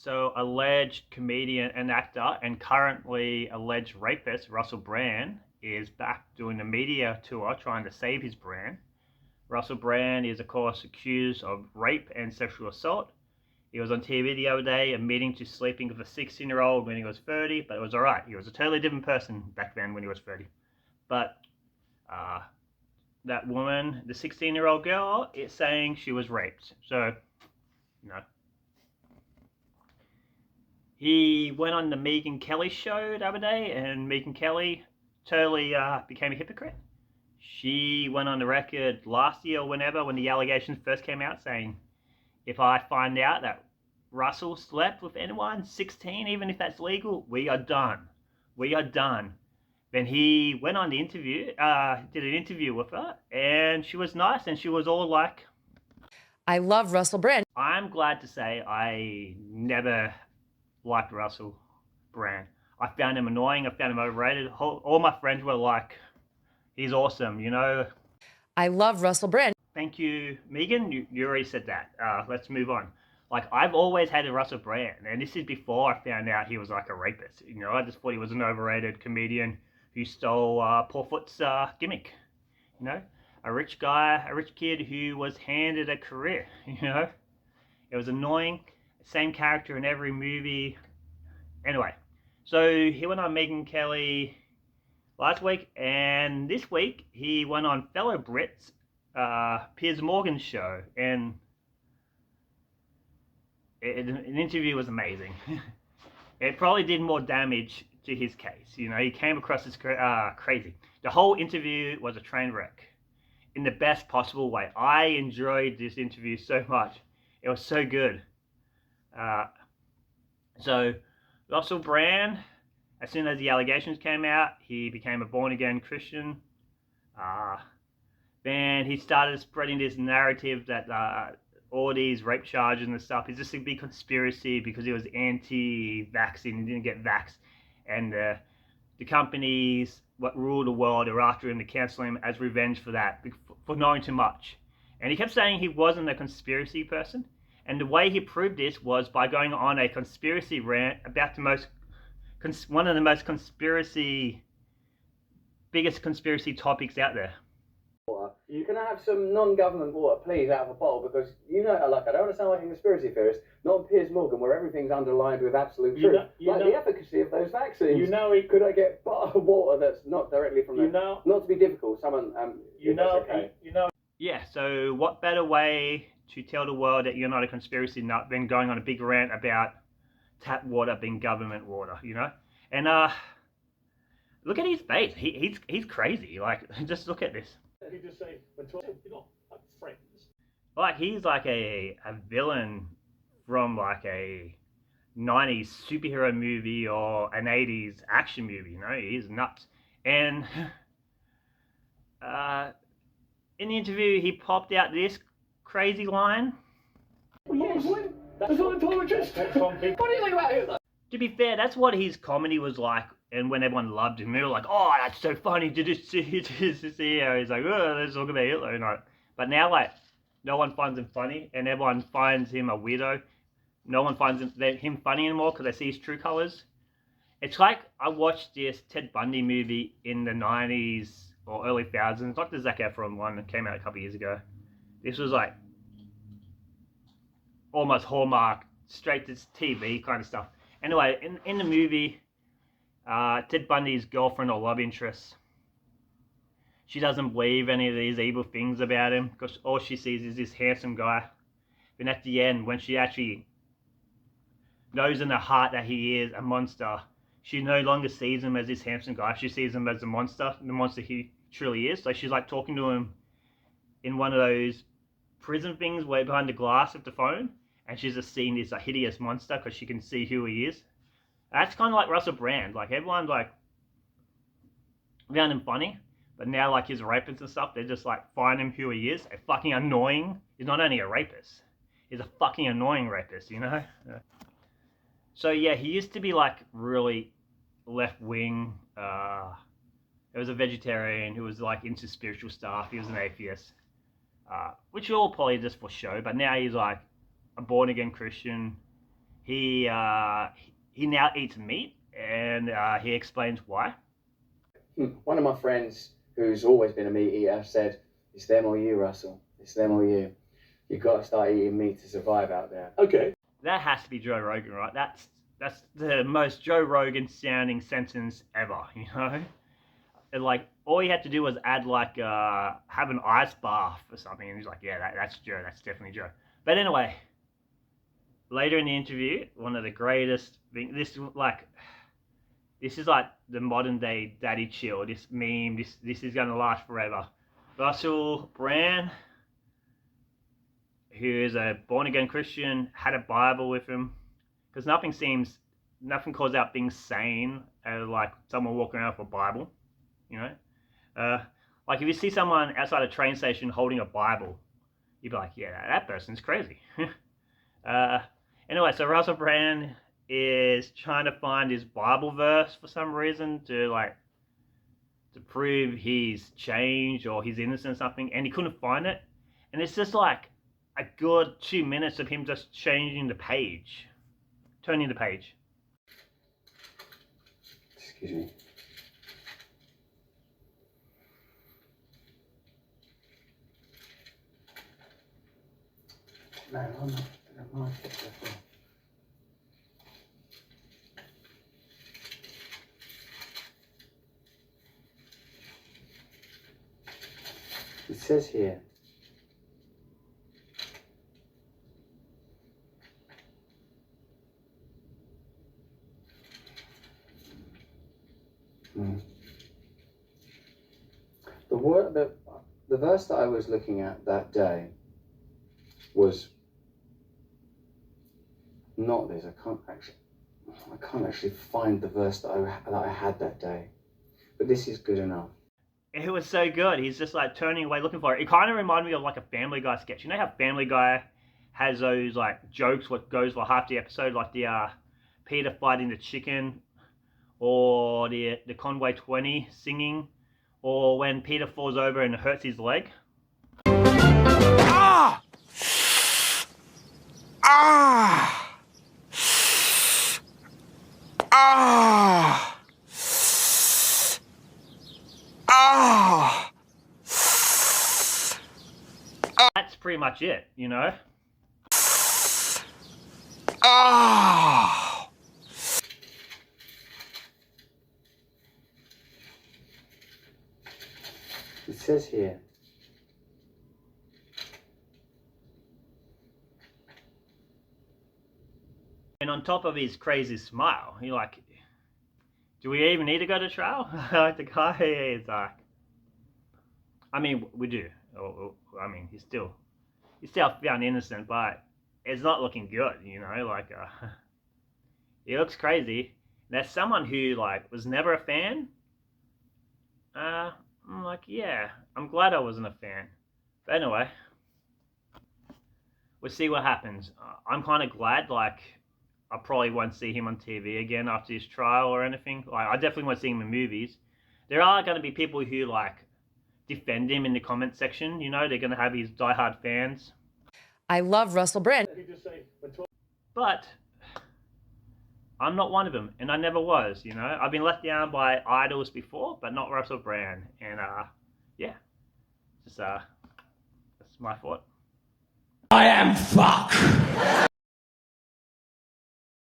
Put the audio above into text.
So, alleged comedian and actor and currently alleged rapist Russell Brand is back doing a media tour trying to save his brand. Russell Brand is, of course, accused of rape and sexual assault. He was on TV the other day admitting to sleeping with a 16-year-old when he was 30, but it was alright. He was a totally different person back then when he was 30. But uh, that woman, the 16-year-old girl, is saying she was raped. So, no. He went on the Megyn Kelly show the other day, and Megyn Kelly totally became a hypocrite. She went on the record last year or whenever, when the allegations first came out, saying, if I find out that Russell slept with anyone, 16, even if that's legal, we are done. We are done. Then he went on the interview, did an interview with her, and she was nice, and she was all like, I love Russell Brand. I'm glad to say I never liked Russell Brand. I found him annoying. I found him overrated. All my friends were like, he's awesome, you know. I love Russell Brand. Thank you, Megan. You already said that. Let's move on. Like, I've always hated Russell Brand, and this is before I found out he was like a rapist. You know, I just thought he was an overrated comedian who stole Paul Foot's gimmick. You know, a rich guy, a rich kid who was handed a career. You know, it was annoying. Same character in every movie. Anyway, so he went on Megyn Kelly last week, and this week he went on fellow Brits Piers Morgan's show, and an interview was amazing. It probably did more damage to his case. You know, he came across as crazy. The whole interview was a train wreck in the best possible way. I enjoyed this interview so much. It was so good. So Russell Brand, as soon as the allegations came out, he became a born-again Christian. Then he started spreading this narrative that all these rape charges and stuff is just a big conspiracy because he was anti-vaccine and didn't get vaxxed. And the companies what rule the world are after him to cancel him as revenge for that, for knowing too much. And he kept saying he wasn't a conspiracy person. And the way he proved this was by going on a conspiracy rant about one of the most biggest conspiracy topics out there. You can have some non-government water, please, out of a bottle, because you know, like, I don't want to sound like a conspiracy theorist, not Piers Morgan, where everything's underlined with absolute truth. The efficacy of those vaccines. You know, could I get bottled water that's not directly from not to be difficult, someone, okay. Yeah, so what better way to tell the world that you're not a conspiracy nut than going on a big rant about tap water being government water, you know? And look at his face. He's crazy. Like, just look at this. He just say, we're not like friends. Like, he's like a villain from like a 90s superhero movie or an 80s action movie, you know? He's nuts. And in the interview, he popped out this crazy line. Yes, that's what I told you. What do you think about Hitler? To be fair, that's what his comedy was like, and when everyone loved him, they were like, "Oh, that's so funny to just see." He's like, "Oh, let's talk about Hitler," you know. But now, like, no one finds him funny, and everyone finds him a weirdo. No one finds him funny anymore because they see his true colors. It's like I watched this Ted Bundy movie in the 90s or early 2000s, like the Zac Efron one that came out a couple years ago. This was like almost Hallmark, straight to TV kind of stuff. Anyway, in the movie, Ted Bundy's girlfriend or love interest, she doesn't believe any of these evil things about him because all she sees is this handsome guy. Then at the end, when she actually knows in her heart that he is a monster, she no longer sees him as this handsome guy. She sees him as the monster he truly is. So she's like talking to him in one of those prison things way behind the glass of the phone, and she's just seeing this hideous monster because she can see who he is. That's kind of like Russell Brand. Like, everyone's like found him funny, but now like his rapists and stuff, they just like find him who he is. A fucking annoying. He's not only a rapist, he's a fucking annoying rapist, you know? So yeah, he used to be like really left wing. He was a vegetarian who was like into spiritual stuff. He was an atheist, which are all probably just for show. But now he's like a born again Christian. he now eats meat, and he explains why. One of my friends, who's always been a meat eater, said, "It's them or you, Russell. It's them or you. You've got to start eating meat to survive out there." Okay. That has to be Joe Rogan, right? That's the most Joe Rogan sounding sentence ever, you know? And like, all he had to do was add like, have an ice bath or something, and he's like, yeah, that's Joe, that's definitely Joe. But anyway, later in the interview, one of the greatest things, this is like the modern day daddy chill, this meme, this is gonna last forever. Russell Brand, who is a born-again Christian, had a Bible with him, because nothing calls out being sane as like someone walking around with a Bible, you know? Like if you see someone outside a train station holding a Bible, you'd be like, yeah, that person's crazy. Anyway, so Russell Brand is trying to find his Bible verse for some reason to prove he's changed or he's innocent or something, and he couldn't find it. And it's just like a good 2 minutes of him just changing the page, turning the page. Excuse me. No, I'm not. I'm not. It says here, the verse that I was looking at that day was not this. I can't actually find the verse that I had that day, but this is good enough. It was so good. He's just like turning away, looking for it. It kind of reminded me of like a Family Guy sketch. You know how Family Guy has those like jokes what goes for half the episode, like the Peter fighting the chicken, or the Conway 20 singing, or when Peter falls over and hurts his leg. Ah! Ah! Ah! Ah! That's pretty much it, you know? Ah! It says here, and on top of his crazy smile, you're like, do we even need to go to trial? Like the guy is like, I mean, we do. I mean, he's still found innocent, but it's not looking good, you know. Like, he looks crazy. And as someone who like was never a fan, I'm like, yeah, I'm glad I wasn't a fan. But anyway, we'll see what happens. I'm kind of glad, like, I probably won't see him on TV again after his trial or anything. Like, I definitely won't see him in movies. There are going to be people who, like, defend him in the comment section. You know, they're going to have his diehard fans. I love Russell Brand. But I'm not one of them, and I never was, you know. I've been let down by idols before, but not Russell Brand. And, yeah, just, that's my thought. I am fuck.